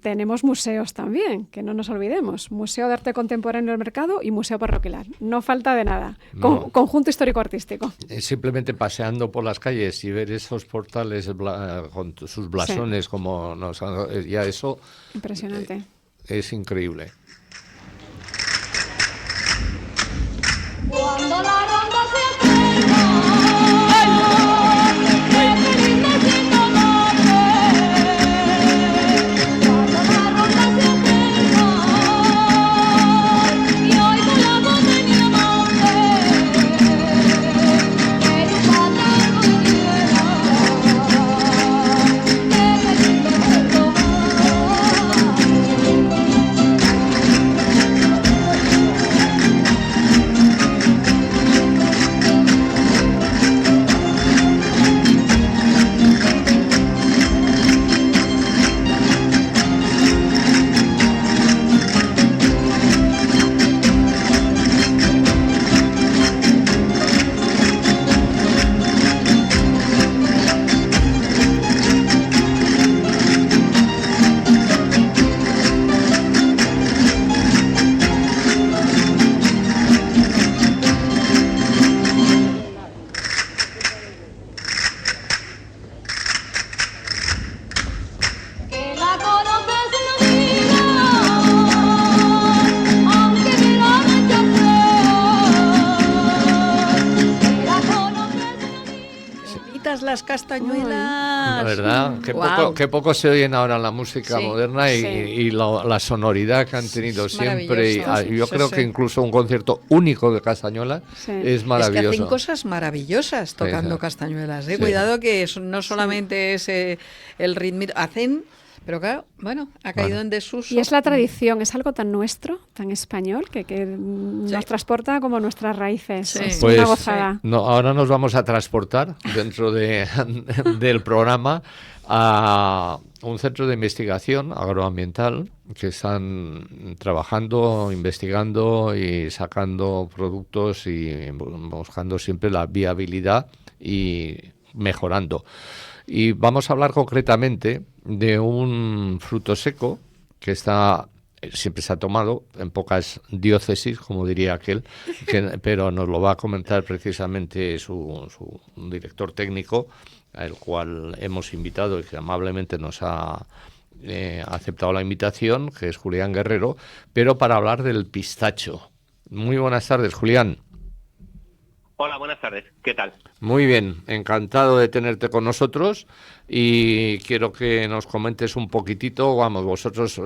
tenemos museos también, que no nos olvidemos. Museo de Arte Contemporáneo del Mercado y Museo Parroquial. No falta de nada. No. Conjunto histórico-artístico. Simplemente paseando por las calles y ver esos portales con sus blasones, como ya eso... Impresionante. Es increíble. Cuando la ronda se acerca, qué feliz me siento madre. Cuando la ronda se acerca, y oigo la voz de mi amante, que tu padre no quiera, qué feliz me siento madre. Que la conoces lo diga, aunque me la rechacé. Que la conoces lo diga. Bonitas las castañuelas. La verdad, Guau. qué poco se oyen ahora en la música Sí, moderna y, sí. y la sonoridad que han tenido Es siempre. Y, maravilloso. yo Sí, creo sí. que incluso un concierto único de Castañuela Sí. es Es que maravilloso. hacen cosas maravillosas tocando sí. castañuelas. Sí. Cuidado que no solamente es el ritmo, hacen, pero claro, bueno, ha caído Bueno. en desuso. Y es la tradición, es algo tan nuestro, tan español, que nos transporta como nuestras raíces. Sí. Es Pues, una gozada. No, ahora nos vamos a transportar dentro del programa a un centro de investigación agroambiental que están trabajando, investigando y sacando productos y buscando siempre la viabilidad y mejorando. Y vamos a hablar concretamente de un fruto seco que siempre se ha tomado en pocas diócesis, como diría aquel, pero nos lo va a comentar precisamente su director técnico, al cual hemos invitado y que amablemente nos ha aceptado la invitación, que es Julián Guerrero, pero para hablar del pistacho. Muy buenas tardes, Julián. Hola, buenas tardes. ¿Qué tal? Muy bien, encantado de tenerte con nosotros y quiero que nos comentes un poquitito, vamos, vosotros,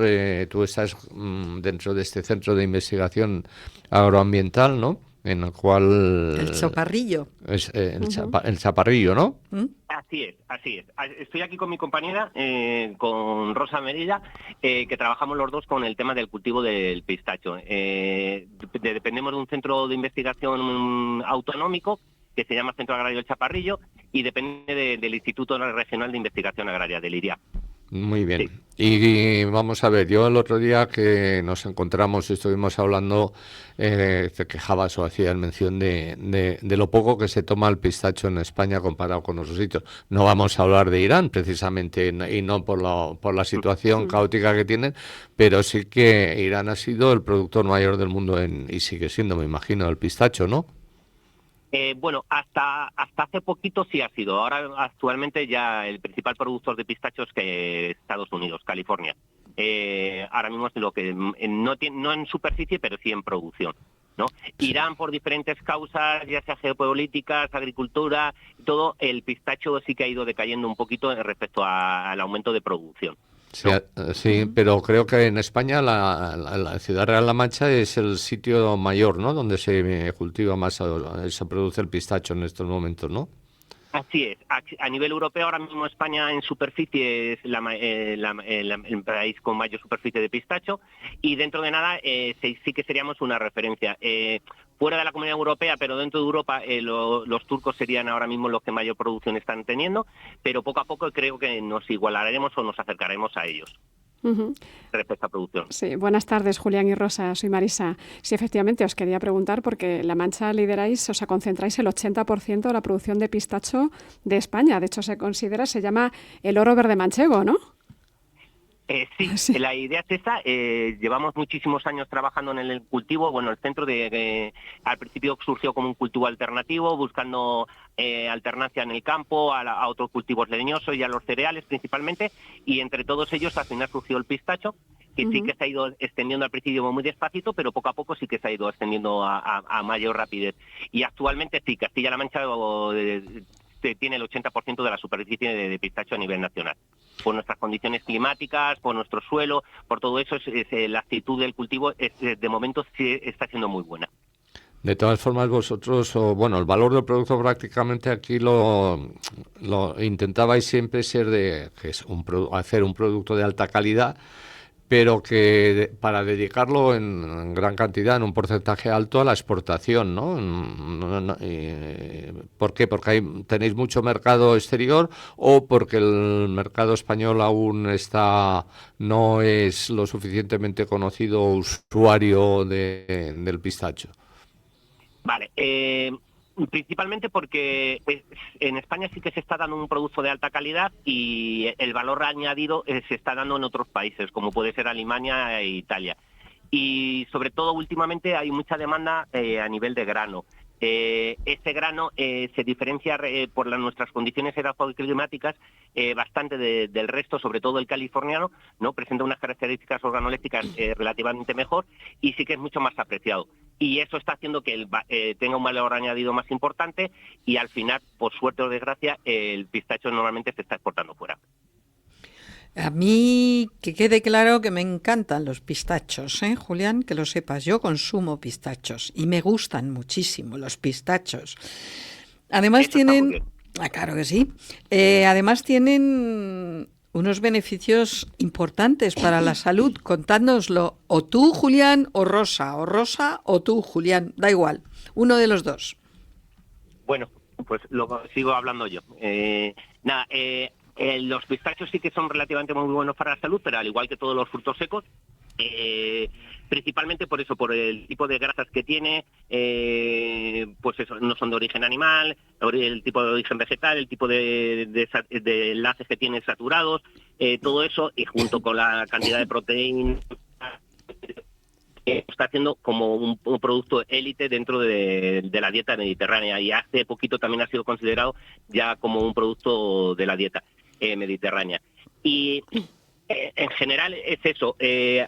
tú estás dentro de este centro de investigación agroambiental, ¿no? En el cual... El Chaparrillo. Es, el Chaparrillo, ¿no? ¿Mm? Así es, así es. Estoy aquí con mi compañera, con Rosa Merilla, que trabajamos los dos con el tema del cultivo del pistacho. Dependemos de un centro de investigación autonómico que se llama Centro Agrario del Chaparrillo y depende del Instituto Regional de Investigación Agraria, del IRIA. Muy bien. Sí. Y vamos a ver, yo el otro día que nos encontramos y estuvimos hablando, te quejabas o hacías mención de lo poco que se toma el pistacho en España comparado con otros sitios. No vamos a hablar de Irán, precisamente, y no por la situación caótica que tienen, pero sí que Irán ha sido el productor mayor del mundo y sigue siendo, me imagino, el pistacho, ¿no? Bueno, hasta hace poquito sí ha sido. Ahora, actualmente, ya el principal productor de pistachos que es Estados Unidos, California. Ahora mismo es lo que no en superficie, pero sí en producción, ¿no? Irán, por diferentes causas, ya sea geopolíticas, agricultura, todo, el pistacho sí que ha ido decayendo un poquito respecto al aumento de producción. Sí, sí, pero creo que en España la Ciudad Real La Mancha es el sitio mayor, ¿no? Donde se cultiva más, se produce el pistacho en estos momentos, ¿no? Así es. A nivel europeo, ahora mismo España en superficie es el país con mayor superficie de pistacho y dentro de nada sí que seríamos una referencia. fuera de la Comunidad Europea, pero dentro de Europa, los turcos serían ahora mismo los que mayor producción están teniendo, pero poco a poco creo que nos igualaremos o nos acercaremos a ellos. Respecto a producción. Sí, buenas tardes, Julián y Rosa, soy Marisa. Sí, efectivamente, os quería preguntar, porque La Mancha lideráis, o sea, concentráis el 80% de la producción de pistacho de España. De hecho, se llama el oro verde manchego, ¿no? Sí, la idea es esa. Llevamos muchísimos años trabajando en el cultivo. Bueno, el centro al principio surgió como un cultivo alternativo, buscando alternancia en el campo a otros cultivos leñosos y a los cereales principalmente. Y entre todos ellos al final surgió el pistacho, que sí que se ha ido extendiendo al principio muy despacito, pero poco a poco sí que se ha ido extendiendo a mayor rapidez. Y actualmente sí, Castilla-La Mancha tiene el 80% de la superficie de pistacho a nivel nacional. Por nuestras condiciones climáticas, por nuestro suelo, por todo eso, la actitud del cultivo de momento sí está siendo muy buena. De todas formas, vosotros, el valor del producto prácticamente aquí lo intentabais siempre hacer un producto de alta calidad, pero que para dedicarlo en gran cantidad, en un porcentaje alto a la exportación, ¿no? ¿Por qué? ¿Porque tenéis mucho mercado exterior o porque el mercado español aún no es lo suficientemente conocido usuario del pistacho? Vale, principalmente porque en España sí que se está dando un producto de alta calidad y el valor añadido se está dando en otros países, como puede ser Alemania e Italia. Y sobre todo últimamente hay mucha demanda a nivel de grano. Este grano se diferencia por nuestras condiciones edafoclimáticas bastante del resto, sobre todo el californiano, ¿no? Presenta unas características organolépticas relativamente mejor y sí que es mucho más apreciado. Y eso está haciendo que tenga un valor añadido más importante y al final, por suerte o desgracia, el pistacho normalmente se está exportando fuera. A mí, que quede claro que me encantan los pistachos, Julián, que lo sepas, yo consumo pistachos y me gustan muchísimo los pistachos. Además tienen, claro que sí, además tienen unos beneficios importantes para la salud. Contádnoslo, o tú, Julián, o Rosa o tú, Julián, da igual, uno de los dos. Bueno, pues lo sigo hablando yo. Los pistachos sí que son relativamente muy buenos para la salud, pero al igual que todos los frutos secos, principalmente por eso, por el tipo de grasas que tiene, pues eso, no son de origen animal, el tipo de origen vegetal, el tipo de enlaces que tienen saturados, todo eso, y junto con la cantidad de proteína, está haciendo como un producto élite dentro de la dieta mediterránea, y hace poquito también ha sido considerado ya como un producto de la dieta mediterránea. Y en general es eso,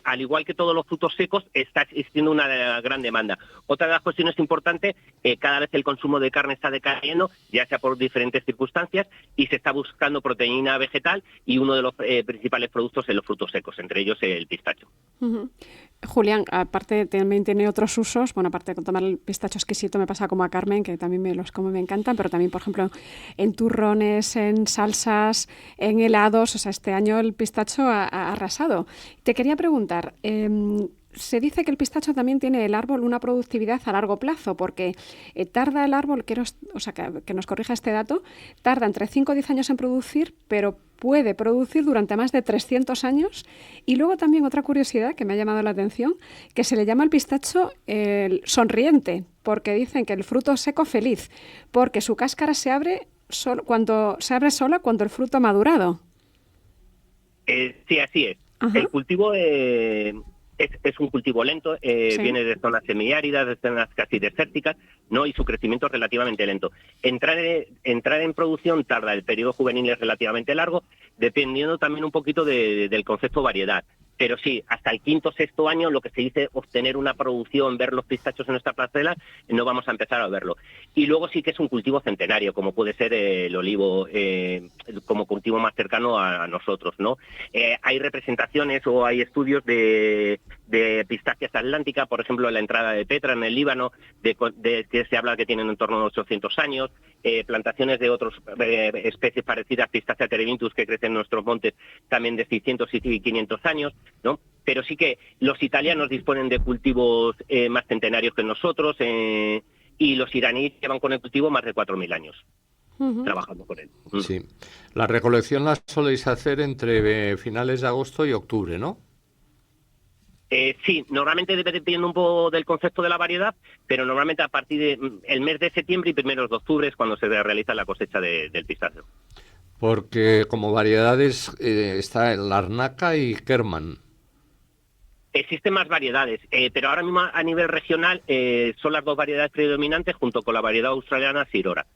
al igual que todos los frutos secos, está existiendo una gran demanda. Otra de las cuestiones importantes, cada vez el consumo de carne está decayendo, ya sea por diferentes circunstancias, y se está buscando proteína vegetal, y uno de los principales productos es los frutos secos, entre ellos el pistacho. Julián, aparte también tiene otros usos. Bueno, aparte de tomar el pistacho exquisito, me pasa como a Carmen, que también me los como y me encantan, pero también, por ejemplo, en turrones, en salsas, en helados. O sea, este año el pistacho ha arrasado. Te quería preguntar, se dice que el pistacho también tiene el árbol una productividad a largo plazo, porque tarda el árbol, que nos corrija este dato, tarda entre 5 o 10 años en producir, pero puede producir durante más de 300 años. Y luego también otra curiosidad que me ha llamado la atención, que se le llama al pistacho el sonriente, porque dicen que el fruto seco feliz, porque su cáscara se abre sola cuando el fruto ha madurado. Sí, así es. Ajá. El cultivo es un cultivo lento, sí. Viene de zonas semiáridas, de zonas casi desérticas, ¿no? Y su crecimiento es relativamente lento. Entrar en producción tarda, el periodo juvenil es relativamente largo, dependiendo también un poquito del concepto variedad. Pero sí, hasta el 5º o 6º año, lo que se dice obtener una producción, ver los pistachos en nuestra parcela, no vamos a empezar a verlo. Y luego sí que es un cultivo centenario, como puede ser el olivo, como cultivo más cercano a nosotros, ¿no? Hay representaciones o hay estudios de pistacias atlánticas, por ejemplo, en la entrada de Petra, en el Líbano, de que se habla que tienen en torno a 800 años, plantaciones de otras especies parecidas, Pistacia terebinthus, que crecen en nuestros montes, también de 600 y 500 años. ¿no? Pero sí que los italianos disponen de cultivos más centenarios que nosotros, y los iraníes llevan con el cultivo más de 4.000 años trabajando con él. Sí. La recolección la soléis hacer entre finales de agosto y octubre, ¿no? Sí, normalmente dependiendo un poco del concepto de la variedad, pero normalmente a partir del mes de septiembre y primeros de octubre es cuando se realiza la cosecha del pistacho. Porque como variedades está el Larnaca y Kerman. Existen más variedades, pero ahora mismo a nivel regional son las dos variedades predominantes junto con la variedad australiana Sirora.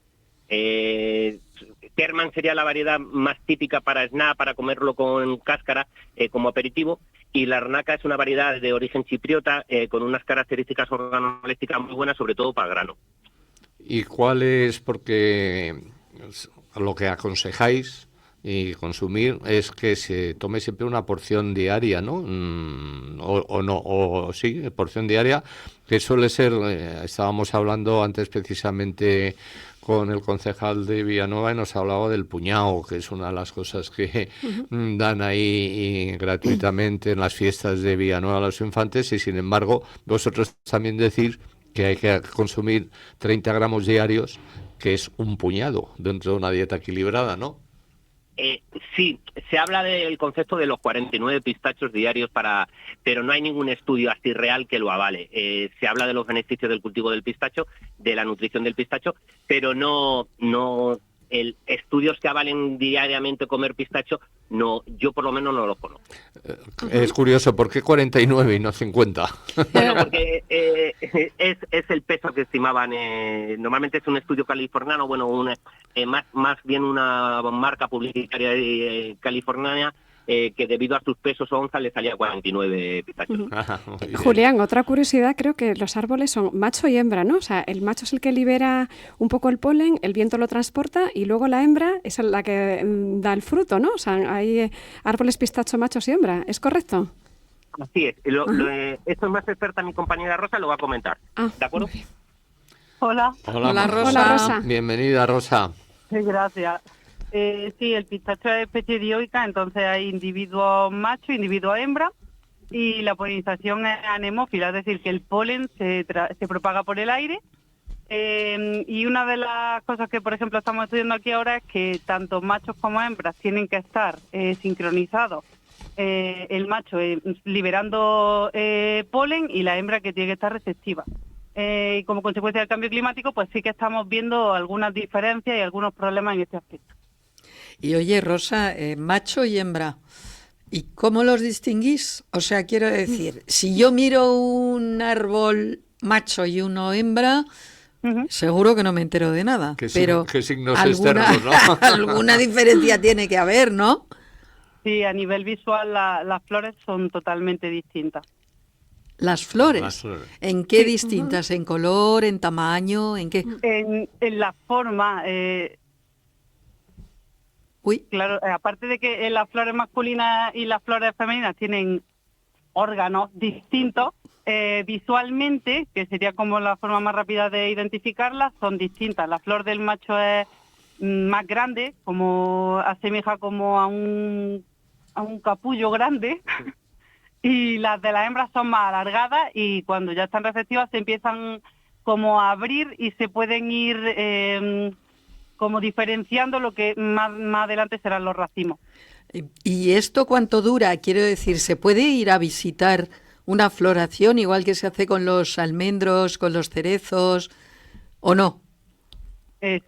Kerman sería la variedad más típica para snack, para comerlo con cáscara como aperitivo, y la Larnaca es una variedad de origen chipriota con unas características organolépticas muy buenas, sobre todo para grano. ¿Y cuál es? Porque lo que aconsejáis y consumir es que se tome siempre una porción diaria, ¿no? Sí, porción diaria, que suele ser, estábamos hablando antes precisamente con el concejal de Villanueva y nos hablaba del puñado, que es una de las cosas que dan ahí gratuitamente en las fiestas de Villanueva a los infantes, y sin embargo vosotros también decís que hay que consumir 30 gramos diarios, que es un puñado dentro de una dieta equilibrada, ¿no? Sí, se habla del concepto de los 49 pistachos diarios pero no hay ningún estudio así real que lo avale. Se habla de los beneficios del cultivo del pistacho, de la nutrición del pistacho, pero no estudios que avalen diariamente comer pistacho, no, yo por lo menos no los conozco. Es curioso, ¿por qué 49 y no 50? Bueno, porque es el peso que estimaban. Normalmente es un estudio californiano, bueno, más bien una marca publicitaria californiana, que debido a sus pesos onza le salía 49 pistachos. Julián, otra curiosidad, creo que los árboles son macho y hembra, ¿no? O sea, el macho es el que libera un poco el polen, el viento lo transporta y luego la hembra es la que da el fruto, ¿no? O sea, hay árboles pistacho machos y hembra, ¿es correcto? Así es. Esto es más experta mi compañera Rosa, lo va a comentar. ¿De acuerdo? Hola. Hola, Rosa. Hola, Rosa. Bienvenida, Rosa. Gracias. Sí, el pistacho es especie dioica, entonces hay individuo macho, individuo hembra, y la polinización es anemófila, es decir, que el polen se propaga por el aire. Y una de las cosas que, por ejemplo, estamos estudiando aquí ahora es que tanto machos como hembras tienen que estar sincronizados. El macho liberando polen y la hembra que tiene que estar receptiva. Y como consecuencia del cambio climático, pues sí que estamos viendo algunas diferencias y algunos problemas en este aspecto. Y oye, Rosa, macho y hembra, ¿y cómo los distinguís? O sea, quiero decir, si yo miro un árbol macho y uno hembra, seguro que no me entero de nada. ¿Qué signos alguna, externos, no? alguna diferencia tiene que haber, ¿no? Sí, a nivel visual las flores son totalmente distintas. Las flores. ¿En qué distintas? ¿En color, en tamaño, en qué? En la forma. Uy. Claro, aparte de que las flores masculinas y las flores femeninas tienen órganos distintos, visualmente, que sería como la forma más rápida de identificarlas, son distintas. La flor del macho es más grande, como asemeja como a un capullo grande, y las de las hembras son más alargadas y cuando ya están receptivas se empiezan como a abrir y se pueden ir como diferenciando lo que más adelante serán los racimos. ¿Y esto cuánto dura? Quiero decir, ¿se puede ir a visitar una floración igual que se hace con los almendros, con los cerezos, o no?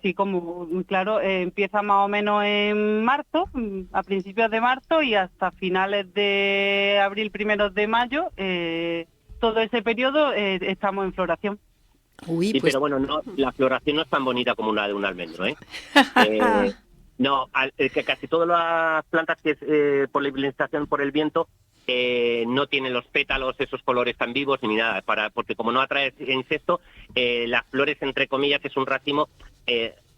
Sí, como claro, empieza más o menos en marzo, a principios de marzo y hasta finales de abril, primeros de mayo, todo ese periodo estamos en floración. Uy, sí, pues... pero bueno, la floración no es tan bonita como la de un almendro, ¿eh? No, que casi todas las plantas que es por la polinización por el viento no tienen los pétalos, esos colores tan vivos ni nada, porque como no atrae insecto, las flores, entre comillas, es un racimo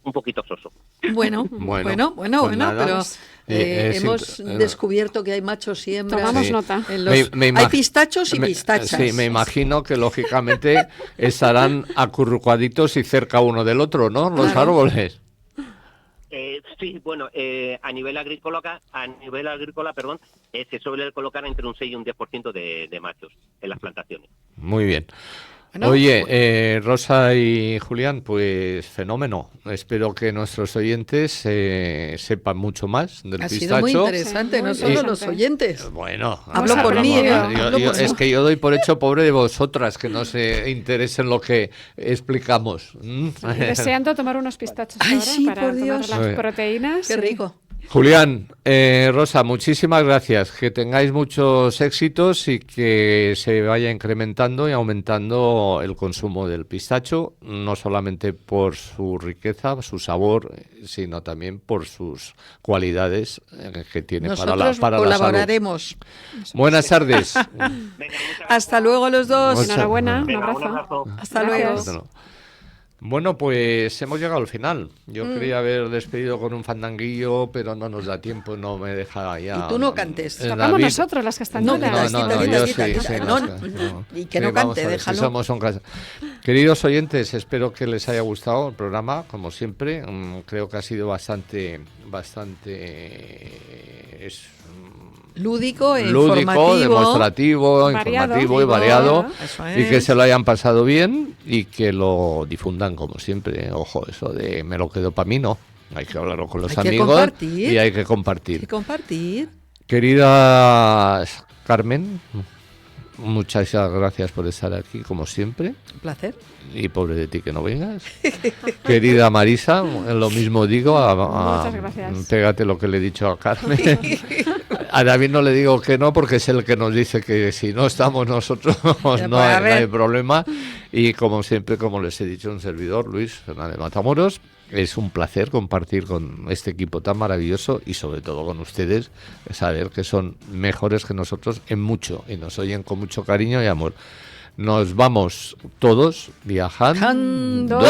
un poquito soso. Bueno, pues pero hemos descubierto que hay machos y hembras. Tomamos nota. Hay pistachos y pistachas. Sí, me imagino que lógicamente estarán acurrucaditos y cerca uno del otro, ¿no? Los árboles. Sí, bueno, a nivel agrícola, se suele colocar entre un 6 y un 10% de machos en las plantaciones. Muy bien. Bueno, Oye, Rosa y Julián, pues fenómeno. Espero que nuestros oyentes sepan mucho más del ha pistacho. sido muy interesante, Sí, no muy solo interesante. los oyentes. Bueno, Hablo por hablamos, mí, hablo por es mí. que yo doy por hecho pobre de vosotras que no se interesen lo que explicamos. Y deseando tomar unos pistachos Ay, ahora sí, para por tomar Dios. las proteínas. Qué sí. rico. Julián, Rosa, muchísimas gracias. Que tengáis muchos éxitos y que se vaya incrementando y aumentando el consumo del pistacho, no solamente por su riqueza, su sabor, sino también por sus cualidades que tiene Nosotros para la salud. colaboraremos. Buenas tardes. Venga, muchas gracias. Hasta luego los dos. Muchas- Enhorabuena, un Venga, un abrazo. abrazo. Hasta Gracias. luego. Bueno, pues hemos llegado al final. Yo quería haber despedido con un fandanguillo, pero no nos da tiempo, no me deja ya. Y tú no cantes. Tocamos nosotros las No, castañuelas. yo quita, sí, quita. sí, No, no. y que Sí, no vamos cante, a ver, si déjalo. somos un caso. Queridos oyentes, espero que les haya gustado el programa, como siempre. Creo que ha sido bastante Lúdico e lúdico, informativo. demostrativo, Variado. informativo y variado, Eso y que es. se lo hayan pasado bien y que lo difundan como siempre. Ojo, eso de me lo quedo para mí, no. Hay que hablarlo con los Hay que amigos compartir. y hay que compartir. Y compartir. Querida Carmen, muchas gracias por estar aquí, como siempre. Un placer. Y pobre de ti que no vengas. Querida Marisa, lo mismo digo. Muchas gracias. Pégate lo que le he dicho a Carmen. A David no le digo que no, porque es el que nos dice que si no estamos nosotros pues, no a hay ver. problema. Y como siempre, como les he dicho, un servidor, Luis Fernández Matamoros. Es un placer compartir con este equipo tan maravilloso y sobre todo con ustedes, saber que son mejores que nosotros en mucho y nos oyen con mucho cariño y amor. Nos vamos todos viajando. ¡Ando!